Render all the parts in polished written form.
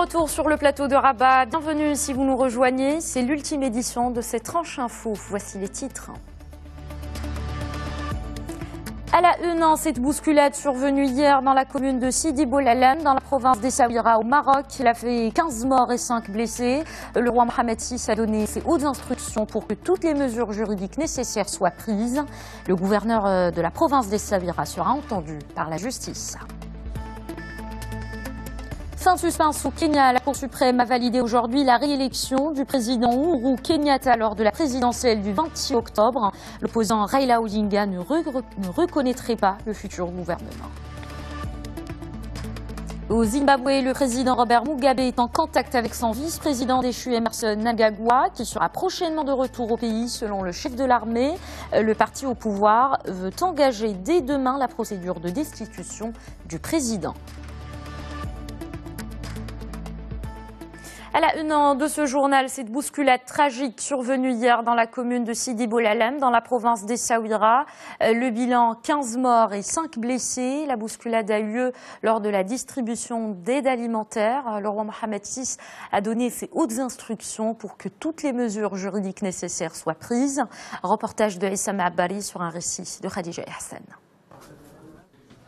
retour sur le plateau de Rabat. Bienvenue si vous nous rejoignez. C'est l'ultime édition de cette tranche info. Voici les titres. À la une, cette bousculade survenue hier dans la commune de Sidi Boulalem, dans la province d'Essaouira au Maroc. Il a fait 15 morts et 5 blessés. Le roi Mohamed VI a donné ses hautes instructions pour que toutes les mesures juridiques nécessaires soient prises. Le gouverneur de la province d'Essaouira sera entendu par la justice. Fin de suspense au Kenya. La Cour suprême a validé aujourd'hui la réélection du président Uhuru Kenyatta lors de la présidentielle du 26 octobre. L'opposant Raila Odinga ne reconnaîtrait pas le futur gouvernement. Au Zimbabwe, le président Robert Mugabe est en contact avec son vice-président déchu Emmerson Mnangagwa, qui sera prochainement de retour au pays selon le chef de l'armée. Le parti au pouvoir veut engager dès demain la procédure de destitution du président. À la une de ce journal, cette bousculade tragique survenue hier dans la commune de Sidi Boulalem, dans la province d'Essaouira. Le bilan, 15 morts et 5 blessés. La bousculade a eu lieu lors de la distribution d'aide alimentaire. Le roi Mohamed VI a donné ses hautes instructions pour que toutes les mesures juridiques nécessaires soient prises. Reportage de Essama Abari sur un récit de Khadija Hassan.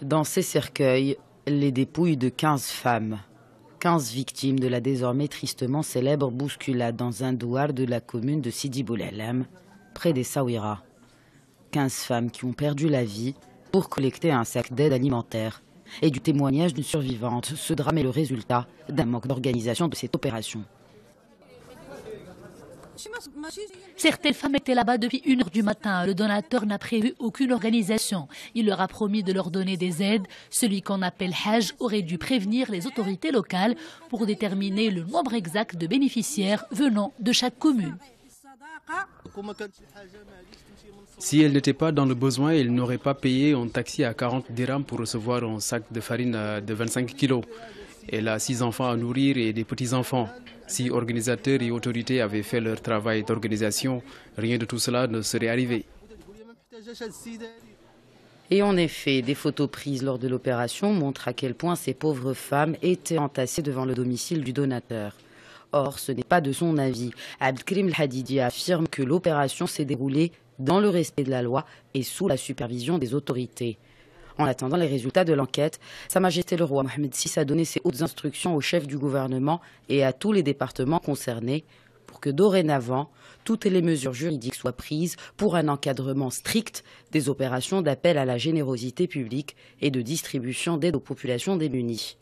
Dans ces cercueils, les dépouilles de 15 femmes. 15 victimes de la désormais tristement célèbre bousculade dans un douar de la commune de Sidi Boulalem, près d'Essaouira. 15 femmes qui ont perdu la vie pour collecter un sac d'aide alimentaire. Et du témoignage d'une survivante, ce drame est le résultat d'un manque d'organisation de cette opération. Certaines femmes étaient là-bas depuis 1 h du matin. Le donateur n'a prévu aucune organisation. Il leur a promis de leur donner des aides. Celui qu'on appelle Hajj aurait dû prévenir les autorités locales pour déterminer le nombre exact de bénéficiaires venant de chaque commune. Si elle n'était pas dans le besoin, elle n'aurait pas payé un taxi à 40 dirhams pour recevoir un sac de farine de 25 kilos. Elle a 6 enfants à nourrir et des petits-enfants. Si organisateurs et autorités avaient fait leur travail d'organisation, rien de tout cela ne serait arrivé. Et en effet, des photos prises lors de l'opération montrent à quel point ces pauvres femmes étaient entassées devant le domicile du donateur. Or, ce n'est pas de son avis. Abdelkrim El-Hadidi affirme que l'opération s'est déroulée dans le respect de la loi et sous la supervision des autorités. En attendant les résultats de l'enquête, Sa Majesté le roi Mohamed VI a donné ses hautes instructions au chef du gouvernement et à tous les départements concernés pour que dorénavant, toutes les mesures juridiques soient prises pour un encadrement strict des opérations d'appel à la générosité publique et de distribution d'aide aux populations démunies.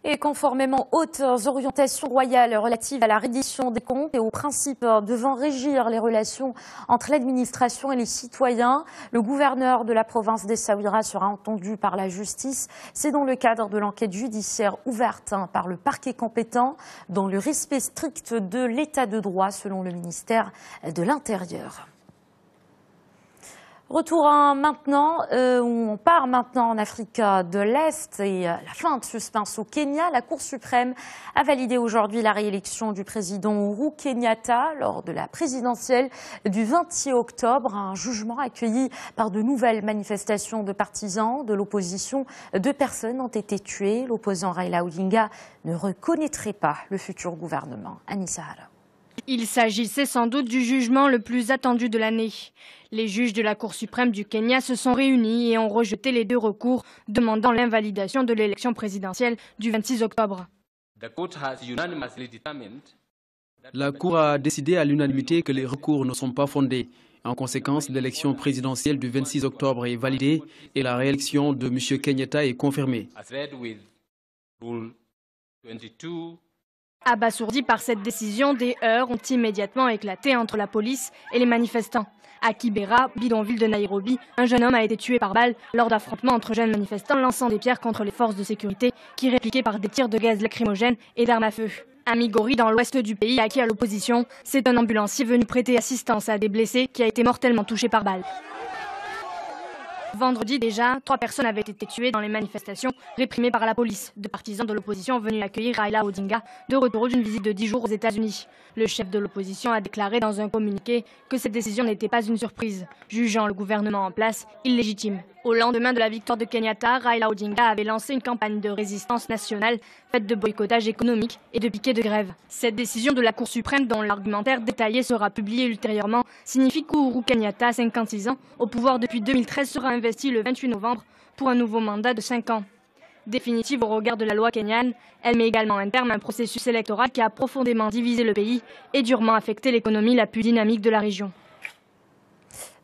Et conformément aux hautes orientations royales relatives à la reddition des comptes et aux principes devant régir les relations entre l'administration et les citoyens, le gouverneur de la province d'Essaouira sera entendu par la justice. C'est dans le cadre de l'enquête judiciaire ouverte par le parquet compétent dans le respect strict de l'état de droit selon le ministère de l'Intérieur. Retour maintenant, on part maintenant en Afrique de l'Est et la fin de suspense au Kenya. La Cour suprême a validé aujourd'hui la réélection du président Uhuru Kenyatta lors de la présidentielle du 26 octobre. Un jugement accueilli par de nouvelles manifestations de partisans de l'opposition. 2 personnes ont été tuées. L'opposant Raila Odinga ne reconnaîtrait pas le futur gouvernement. Anissa Hara. Il s'agissait sans doute du jugement le plus attendu de l'année. Les juges de la Cour suprême du Kenya se sont réunis et ont rejeté les 2 recours demandant l'invalidation de l'élection présidentielle du 26 octobre. La Cour a décidé à l'unanimité que les recours ne sont pas fondés. En conséquence, l'élection présidentielle du 26 octobre est validée et la réélection de M. Kenyatta est confirmée. Abasourdis par cette décision, des heurts ont immédiatement éclaté entre la police et les manifestants. À Kibera, bidonville de Nairobi, un jeune homme a été tué par balle lors d'affrontements entre jeunes manifestants lançant des pierres contre les forces de sécurité qui répliquaient par des tirs de gaz lacrymogène et d'armes à feu. À Migori, dans l'ouest du pays, acquis à l'opposition, c'est un ambulancier venu prêter assistance à des blessés qui a été mortellement touché par balle. Vendredi déjà, 3 personnes avaient été tuées dans les manifestations réprimées par la police. 2 partisans de l'opposition venus accueillir Raila Odinga de retour d'une visite de 10 jours aux États-Unis. Le chef de l'opposition a déclaré dans un communiqué que cette décision n'était pas une surprise, jugeant le gouvernement en place illégitime. Au lendemain de la victoire de Kenyatta, Raila Odinga avait lancé une campagne de résistance nationale faite de boycottage économique et de piquets de grève. Cette décision de la Cour suprême, dont l'argumentaire détaillé sera publié ultérieurement, signifie qu'Ohuru Kenyatta, 56 ans, au pouvoir depuis 2013, sera investi le 28 novembre pour un nouveau mandat de 5 ans. Définitive au regard de la loi kenyane, elle met également un terme à un processus électoral qui a profondément divisé le pays et durement affecté l'économie la plus dynamique de la région.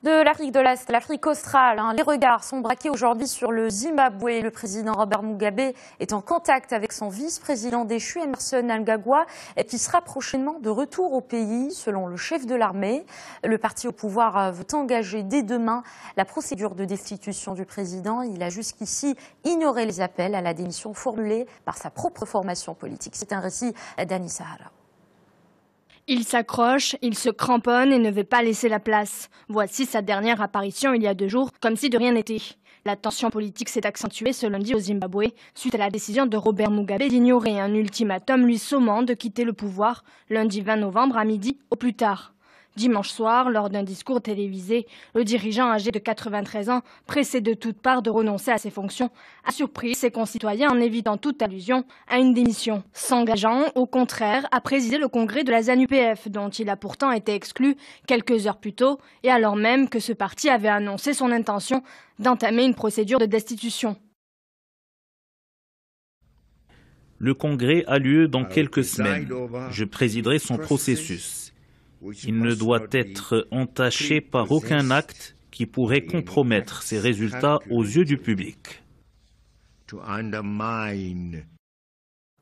De l'Afrique de l'Est, l'Afrique australe, les regards sont braqués aujourd'hui sur le Zimbabwe. Le président Robert Mugabe est en contact avec son vice-président déchu Emmerson Mnangagwa qui sera prochainement de retour au pays, selon le chef de l'armée. Le parti au pouvoir veut engager dès demain la procédure de destitution du président. Il a jusqu'ici ignoré les appels à la démission formulés par sa propre formation politique. C'est un récit d'Annie Sahara. Il s'accroche, il se cramponne et ne veut pas laisser la place. Voici sa dernière apparition il y a 2 jours, comme si de rien n'était. La tension politique s'est accentuée ce lundi au Zimbabwe, suite à la décision de Robert Mugabe d'ignorer un ultimatum lui sommant de quitter le pouvoir lundi 20 novembre à midi au plus tard. Dimanche soir, lors d'un discours télévisé, le dirigeant âgé de 93 ans, pressé de toutes parts de renoncer à ses fonctions, a surpris ses concitoyens en évitant toute allusion à une démission. S'engageant, au contraire, à présider le congrès de la ZANU-PF, dont il a pourtant été exclu quelques heures plus tôt, et alors même que ce parti avait annoncé son intention d'entamer une procédure de destitution. Le congrès a lieu dans quelques semaines. Je présiderai son processus. Il ne doit être entaché par aucun acte qui pourrait compromettre ses résultats aux yeux du public.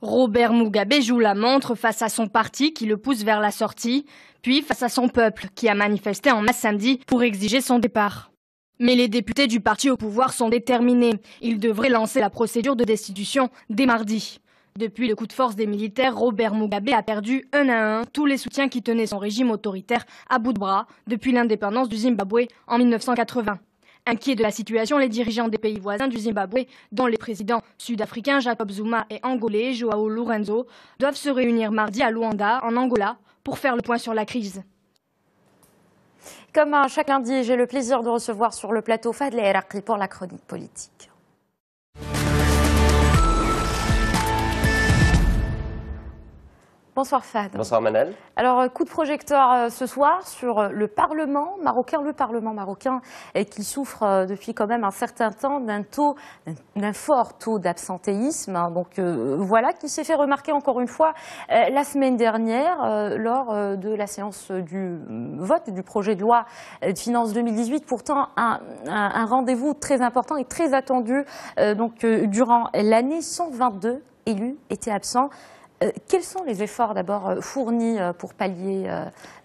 Robert Mugabe joue la montre face à son parti qui le pousse vers la sortie, puis face à son peuple qui a manifesté en masse samedi pour exiger son départ. Mais les députés du parti au pouvoir sont déterminés. Ils devraient lancer la procédure de destitution dès mardi. Depuis le coup de force des militaires, Robert Mugabe a perdu un à un tous les soutiens qui tenaient son régime autoritaire à bout de bras depuis l'indépendance du Zimbabwe en 1980. Inquiets de la situation, les dirigeants des pays voisins du Zimbabwe, dont les présidents sud-africains Jacob Zuma et angolais João Lourenço, doivent se réunir mardi à Luanda, en Angola, pour faire le point sur la crise. Comme chaque lundi, j'ai le plaisir de recevoir sur le plateau Fadlé Eraqui pour la chronique politique. Bonsoir Fad. Bonsoir Manel. Alors, coup de projecteur ce soir sur le Parlement marocain qui souffre depuis quand même un certain temps d'un fort taux d'absentéisme. Donc voilà, qui s'est fait remarquer encore une fois la semaine dernière lors de la séance du vote du projet de loi de finances 2018. Pourtant, un rendez-vous très important et très attendu. Durant l'année, 122 élus étaient absents. Quels sont les efforts d'abord fournis pour pallier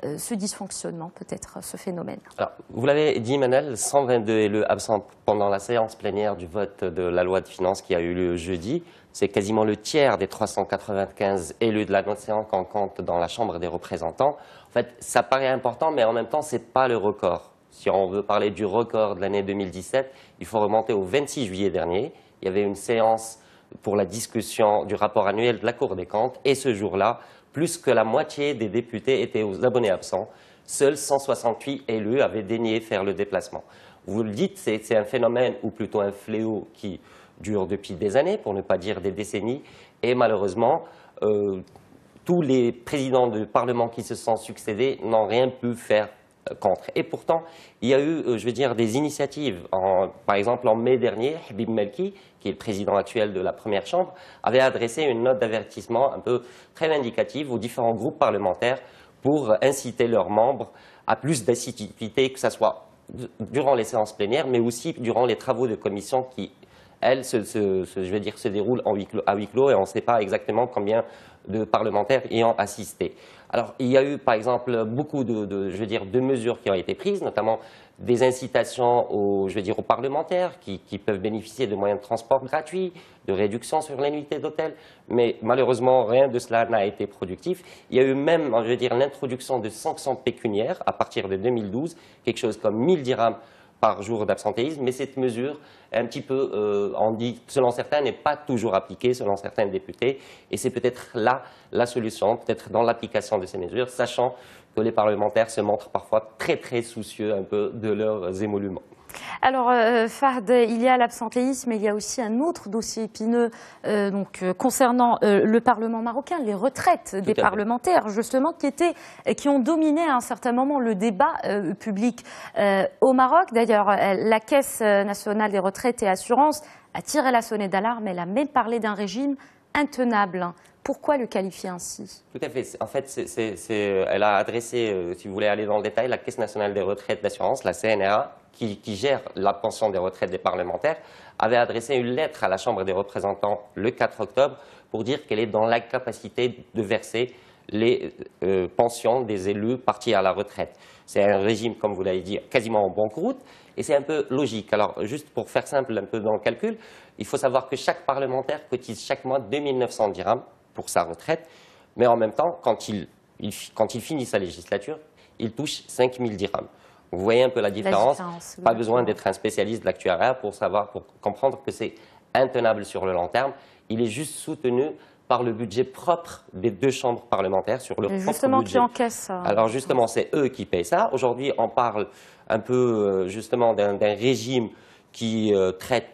ce dysfonctionnement, peut-être ce phénomène? Alors, vous l'avez dit Manel, 122 élus absents pendant la séance plénière du vote de la loi de finances qui a eu lieu jeudi. C'est quasiment le tiers des 395 élus de la nation qu'on compte dans la Chambre des représentants. En fait, ça paraît important, mais en même temps, ce n'est pas le record. Si on veut parler du record de l'année 2017, il faut remonter au 26 juillet dernier. Il y avait une séance pour la discussion du rapport annuel de la Cour des comptes. Et ce jour-là, plus que la moitié des députés étaient aux abonnés absents. Seuls 168 élus avaient daigné faire le déplacement. Vous le dites, c'est un phénomène ou plutôt un fléau qui dure depuis des années, pour ne pas dire des décennies. Et malheureusement, tous les présidents de Parlement qui se sont succédés n'ont rien pu faire contre. Et pourtant, il y a eu, des initiatives. Par exemple, en mai dernier, Habib Melki, qui est le président actuel de la Première Chambre, avait adressé une note d'avertissement un peu très vindicative aux différents groupes parlementaires pour inciter leurs membres à plus d'assiduité, que ce soit durant les séances plénières, mais aussi durant les travaux de commission qui, elles, se déroulent à huis clos, et on ne sait pas exactement combien de parlementaires y ont assisté. Alors, il y a eu, par exemple, beaucoup de mesures qui ont été prises, notamment des incitations aux parlementaires qui peuvent bénéficier de moyens de transport gratuits, de réduction sur les nuitées d'hôtel, mais malheureusement, rien de cela n'a été productif. Il y a eu même, l'introduction de sanctions pécuniaires à partir de 2012, quelque chose comme 1000 dirhams par jour d'absentéisme, mais cette mesure est un petit peu, on dit, selon certains, n'est pas toujours appliquée, selon certains députés, et c'est peut-être là la solution, peut-être dans l'application de ces mesures, sachant que les parlementaires se montrent parfois très très soucieux un peu de leurs émoluments. Alors, Fahd, il y a l'absentéisme, mais il y a aussi un autre dossier épineux concernant le Parlement marocain, les retraites des parlementaires, justement, qui ont dominé à un certain moment le débat public au Maroc. D'ailleurs, la Caisse nationale des retraites et assurances a tiré la sonnette d'alarme. Elle a même parlé d'un régime intenable. Pourquoi le qualifier ainsi? Tout à fait. En fait, elle a adressé, si vous voulez aller dans le détail, la Caisse nationale des retraites d'assurance, la CNRA, qui gère la pension des retraites des parlementaires, avait adressé une lettre à la Chambre des représentants le 4 octobre pour dire qu'elle est dans l'incapacité de verser les pensions des élus partis à la retraite. C'est un régime, comme vous l'avez dit, quasiment en banqueroute, et c'est un peu logique. Alors, juste pour faire simple un peu dans le calcul, il faut savoir que chaque parlementaire cotise chaque mois 2900 dirhams pour sa retraite, mais en même temps, quand il finit sa législature, il touche 5000 dirhams. Vous voyez un peu la différence. Pas besoin d'être un spécialiste de l'actuariat pour comprendre que c'est intenable sur le long terme. Il est juste soutenu par le budget propre des deux chambres parlementaires sur leur propre budget. Qui encaisse. Alors justement, c'est eux qui payent ça. Aujourd'hui, on parle un peu justement d'un régime qui traite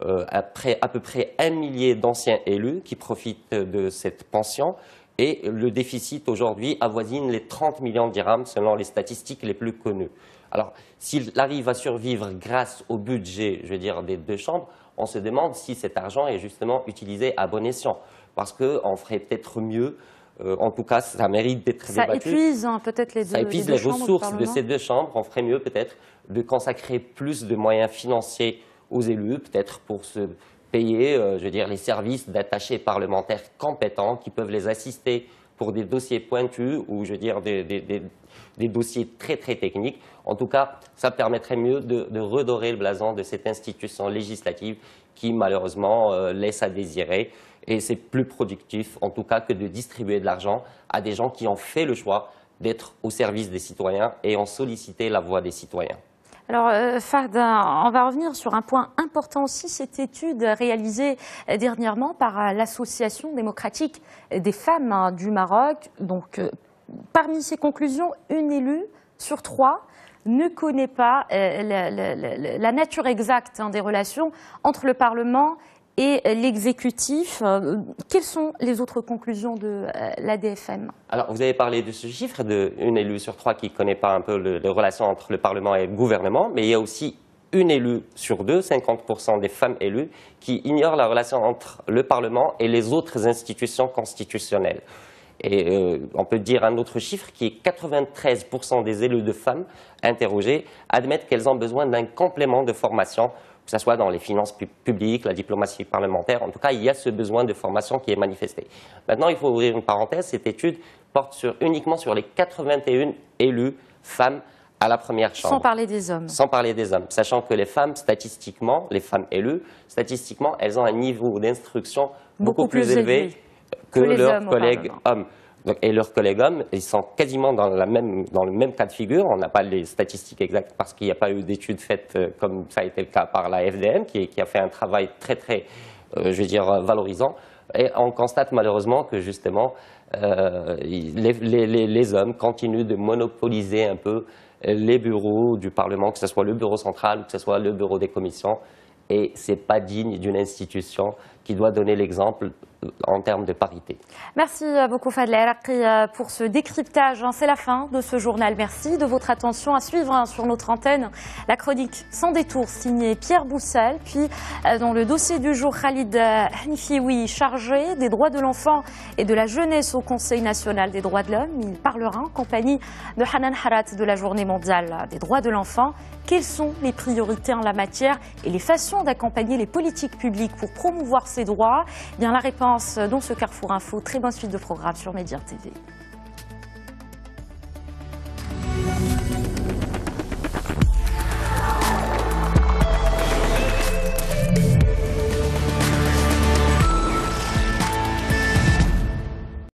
à peu près 1 millier d'anciens élus qui profitent de cette pension. Et le déficit aujourd'hui avoisine les 30 millions de dirhams selon les statistiques les plus connues. Alors, s'il arrive à survivre grâce au budget, je veux dire, des deux chambres, on se demande si cet argent est justement utilisé à bon escient. Parce qu'on ferait peut-être mieux, en tout cas, ça mérite d'être débattu. Ça épuise peut-être les deux chambres. Ça épuise les ressources de ces deux chambres. On ferait mieux peut-être de consacrer plus de moyens financiers aux élus, peut-être pour se payer, je veux dire, les services d'attachés parlementaires compétents qui peuvent les assister pour des dossiers pointus ou, je veux dire, des dossiers très très techniques. En tout cas, ça permettrait mieux de redorer le blason de cette institution législative qui, malheureusement, laisse à désirer. Et c'est plus productif, en tout cas, que de distribuer de l'argent à des gens qui ont fait le choix d'être au service des citoyens et ont sollicité la voix des citoyens. Alors, Fahd, on va revenir sur un point important aussi, cette étude réalisée dernièrement par l'Association démocratique des femmes du Maroc. Donc, parmi ces conclusions, une élue sur 3 ne connaît pas la nature exacte des relations entre le Parlement et l'exécutif. Quelles sont les autres conclusions de l'ADFM? Alors, vous avez parlé de ce chiffre d'une élue sur 3 qui ne connaît pas un peu les relations entre le Parlement et le gouvernement, mais il y a aussi une élue sur 2, 50% des femmes élues, qui ignorent la relation entre le Parlement et les autres institutions constitutionnelles. Et on peut dire un autre chiffre qui est 93% des élus de femmes interrogées admettent qu'elles ont besoin d'un complément de formation, que ce soit dans les finances publiques, la diplomatie parlementaire. En tout cas, il y a ce besoin de formation qui est manifesté. Maintenant, il faut ouvrir une parenthèse. Cette étude porte uniquement sur les 81 élus femmes à la première chambre. Sans parler des hommes. Sans parler des hommes. Sachant que les femmes, statistiquement, les femmes élues, statistiquement, elles ont un niveau d'instruction beaucoup plus élevé que leurs collègues hommes. Donc, et leurs collègues hommes, ils sont quasiment dans le même cas de figure. On n'a pas les statistiques exactes parce qu'il n'y a pas eu d'études faites comme ça a été le cas par la FDM, qui a fait un travail très, très, je veux dire, valorisant. Et on constate malheureusement que justement, les hommes continuent de monopoliser un peu les bureaux du Parlement, que ce soit le bureau central ou que ce soit le bureau des commissions. Et ce n'est pas digne d'une institution qui doit donner l'exemple en termes de parité. Merci beaucoup Fahd El-Erraqi pour ce décryptage. C'est la fin de ce journal. Merci de votre attention. À suivre sur notre antenne la chronique Sans détour signée Pierre Boussel. Puis dans le dossier du jour, Khalid Hanifioui, chargé des droits de l'enfant et de la jeunesse au Conseil national des droits de l'homme. Il parlera en compagnie de Hanan Harat de la Journée mondiale des droits de l'enfant. Quelles sont les priorités en la matière et les façons d'accompagner les politiques publiques pour promouvoir ces droits? Bien, la réponse dans ce Carrefour Info. Très bonne suite de programmes sur Média TV.